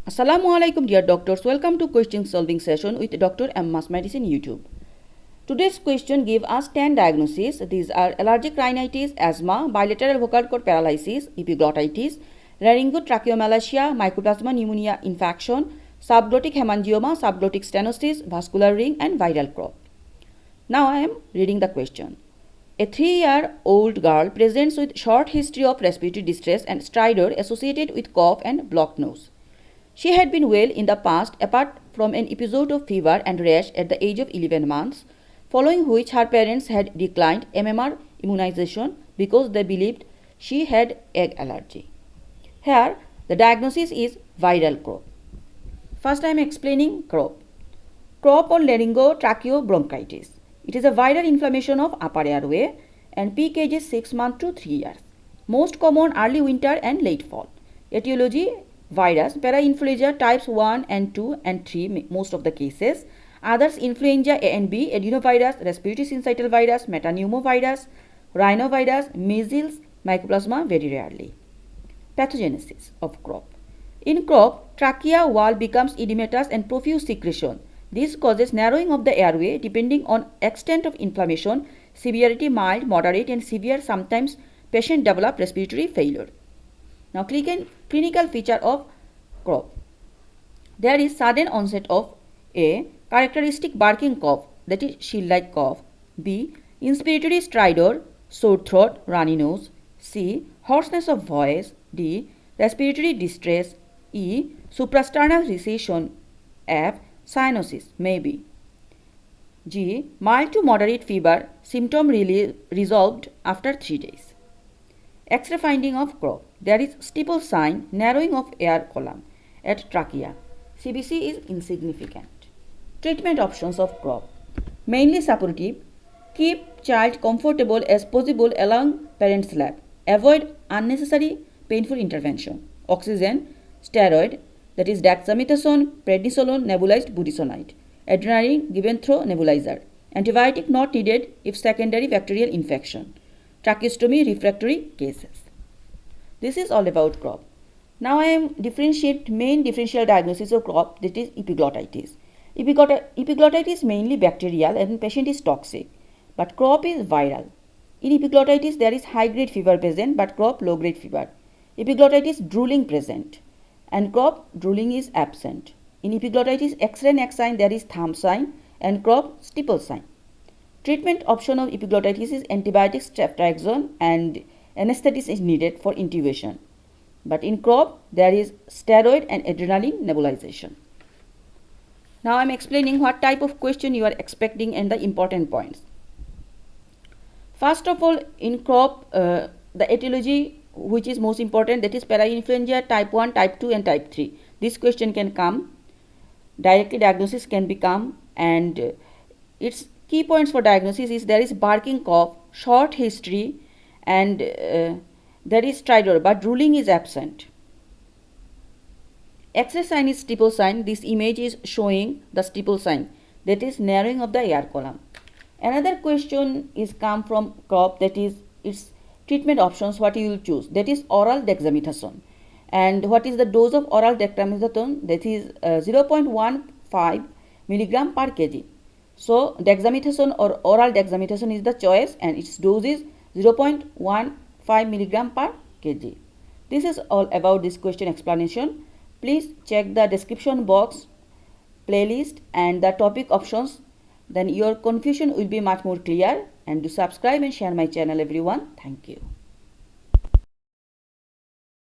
Assalamu alaikum dear doctors, welcome to question solving session with Dr. M. Mass Medicine YouTube. Today's question give us 10 diagnoses. These are allergic rhinitis, asthma, bilateral vocal cord paralysis, epiglottitis, laryngotracheomalacia, mycoplasma pneumonia infection, subglottic hemangioma, subglottic stenosis, vascular ring and viral CROUP. Now I am reading the question. A 3-year-old girl presents with short history of respiratory distress and stridor associated with cough and blocked nose. She had been well in the past apart from an episode of fever and rash at the age of 11 months, following which her parents had declined MMR immunization because they believed she had egg allergy. Here, the diagnosis is viral CROUP. First, I am explaining CROUP. CROUP or laryngotracheobronchitis. It is a viral inflammation of upper airway and peak age is 6 months to 3 years. Most common early winter and late fall. Etiology virus, parainfluenza types 1 and 2 and 3 most of the cases. Others influenza A and B, adenovirus, respiratory syncytial virus, metapneumovirus, rhinovirus, measles, mycoplasma very rarely. Pathogenesis of CROUP. In CROUP, trachea wall becomes edematous and profuse secretion. This causes narrowing of the airway depending on extent of inflammation, severity mild, moderate and severe. Sometimes patient develop respiratory failure. Now clinical feature of CROUP. There is sudden onset of A. Characteristic barking cough, that is shield-like cough. B. Inspiratory stridor, sore throat, runny nose. C. Hoarseness of voice. D. Respiratory distress. E. Suprasternal recession. F. Cyanosis, maybe. G. Mild to moderate fever, symptom resolved after 3 days. X-ray finding of CROUP. There is stipple sign, narrowing of air column at trachea. CBC is insignificant. Treatment options of CROUP. Mainly supportive. Keep child comfortable as possible along parent's lap. Avoid unnecessary painful intervention. Oxygen, steroid, that is dexamethasone, prednisolone, nebulized budesonide. Adrenaline given through nebulizer. Antibiotic not needed if secondary bacterial infection. Tracheostomy refractory cases. This is all about CROUP. Now I am differentiate main differential diagnosis of CROUP, that is epiglottitis. Epiglottitis mainly bacterial and patient is toxic, but CROUP is viral. In epiglottitis there is high grade fever present, but CROUP low grade fever. Epiglottitis drooling present and CROUP drooling is absent. In epiglottitis X-ray neck sign there is thumb sign and CROUP stipple sign. Treatment option of epiglottitis is antibiotics, ceftriaxone and anesthetic is needed for intubation. But in CROUP there is steroid and adrenaline nebulization. Now I am explaining what type of question you are expecting and the important points. First of all, in CROUP, the etiology which is most important, that is parainfluenza type 1, type 2 and type 3. This question can come, directly diagnosis can become, and its key points for diagnosis is there is barking cough, short history and there is stridor but drooling is absent. X-ray sign is stipple sign. This image is showing the stipple sign, that is narrowing of the air column. Another question is come from CROUP, that is its treatment options, what you will choose, that is oral dexamethasone. And what is the dose of oral dexamethasone? That is 0.15 milligram per kg. So dexamethasone or oral dexamethasone is the choice and its dose is 0.15 milligram per kg. This is all about this question explanation. Please check the description box, playlist and the topic options. Then your confusion will be much more clear. And do subscribe and share my channel everyone. Thank you.